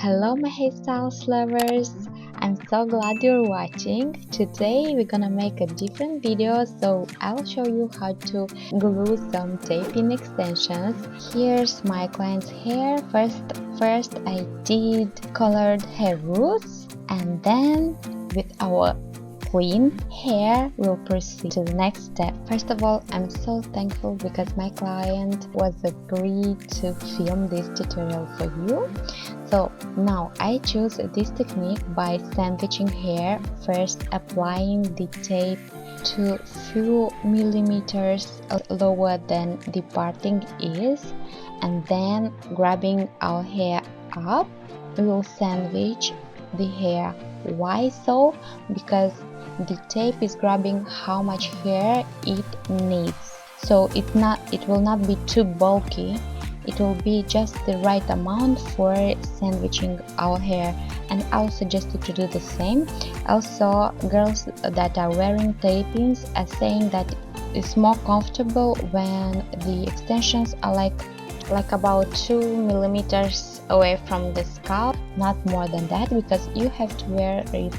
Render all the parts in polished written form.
Hello my hairstyles lovers, I'm so glad you're watching. Today we're gonna make a different video, so I'll show you how to glue some tape-in extensions. Here's my client's hair. First I did colored hair roots, and then with our clean hair we'll proceed to the next step. First of all, I'm so thankful because my client was agreed to film this tutorial for you. So now I choose this technique by sandwiching hair, first applying the tape to few millimeters lower than the parting is, and then grabbing our hair up. We will sandwich the hair. Why so? Because the tape is grabbing how much hair it needs, so it will not be too bulky. It will be just the right amount for sandwiching our hair, and I'll suggest you to do the same. Also, girls that are wearing tape-ins are saying that it's more comfortable when the extensions are like about 2 millimeters away from the scalp, not more than that, because you have to wear it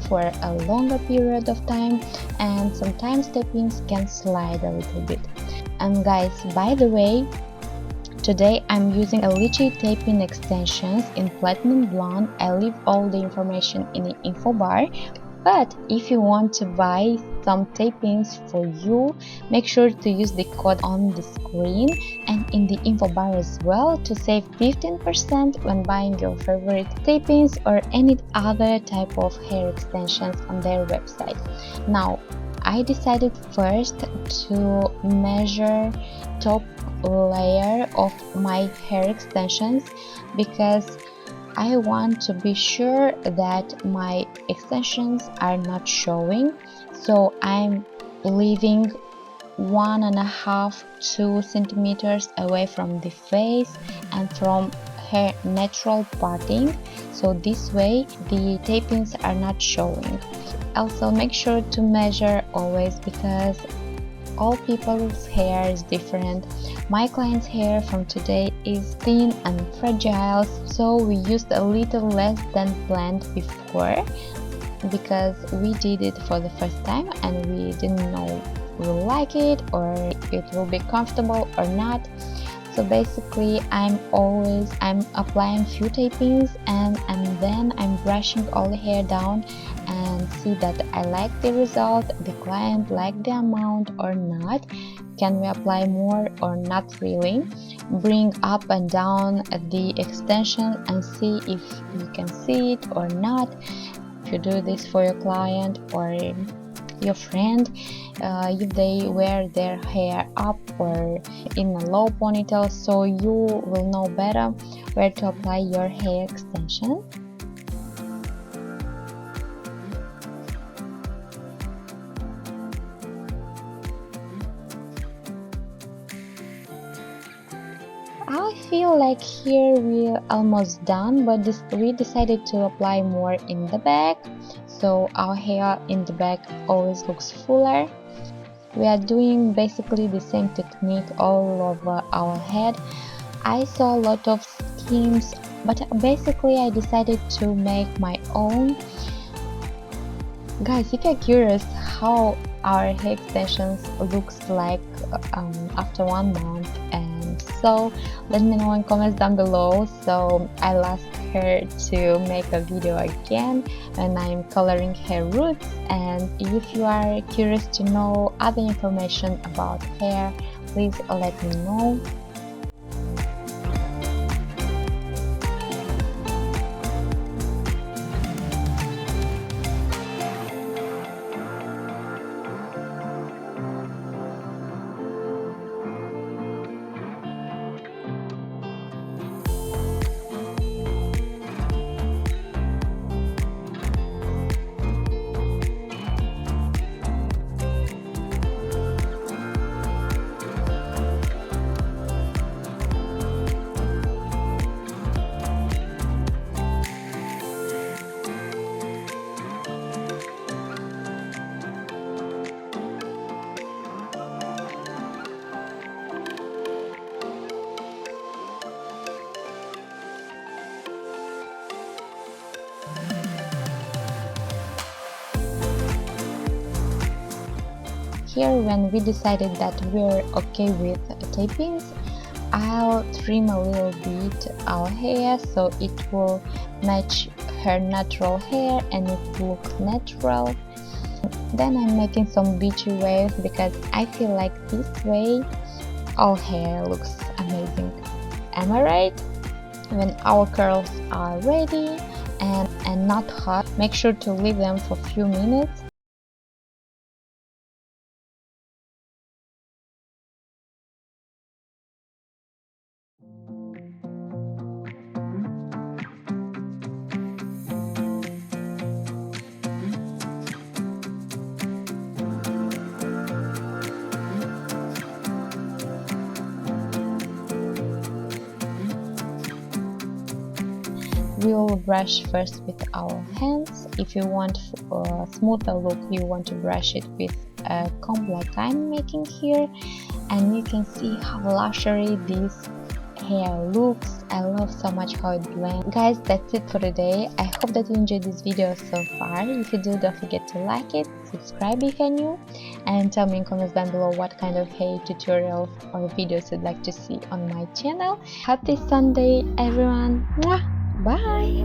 for a longer period of time, and sometimes tape-ins can slide a little bit. And guys, by the way, today I'm using E-litchi tape-in extensions in platinum blonde. I leave all the information in the info bar. But if you want to buy some tape-ins for you, make sure to use the code on the screen and in the info bar as well to save 15% when buying your favorite tape-ins or any other type of hair extensions on their website. Now, I decided first to measure top layer of my hair extensions because I want to be sure that my extensions are not showing, so I'm leaving 1.5–2 centimeters away from the face and from hair natural parting, so this way the tape-ins are not showing. Also, make sure to measure always because all people's hair is different. My client's hair from today is thin and fragile, so we used a little less than planned before because we did it for the first time and we didn't know we'll like it or it will be comfortable or not. So basically I'm applying few tape-ins and then I'm brushing all the hair down and see that I like the result, the client like the amount or not. Can we apply more or not really? Bring up and down the extension and see if you can see it or not. If you do this for your client or your friend, if they wear their hair up or in a low ponytail, so you will know better where to apply your hair extension. I feel like here we're almost done, but we decided to apply more in the back, so our hair in the back always looks fuller. We are doing basically the same technique all over our head. I saw a lot of schemes, but basically I decided to make my own. Guys, if you're curious how our hair extensions looks like after 1 month, and so let me know in comments down below, so I'll ask her to make a video again when I'm coloring hair roots. And if you are curious to know other information about hair, please let me know. here, when we decided that we're okay with tapings, I'll trim a little bit our hair so it will match her natural hair and it looks natural. Then I'm making some beachy waves because I feel like this way our hair looks amazing. Am I right? When our curls are ready and not hot, make sure to leave them for a few minutes. We'll brush first with our hands. If you want a smoother look, you want to brush it with a comb like I'm making here, and you can see how lushery this hair looks. I love so much how it blends. Guys, that's it for today. I hope that you enjoyed this video so far. If you do, don't forget to like it, subscribe if you're new, and tell me in comments down below what kind of hair tutorials or videos you'd like to see on my channel. Happy Sunday, everyone. Mwah! Bye!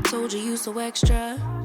Told you you so extra.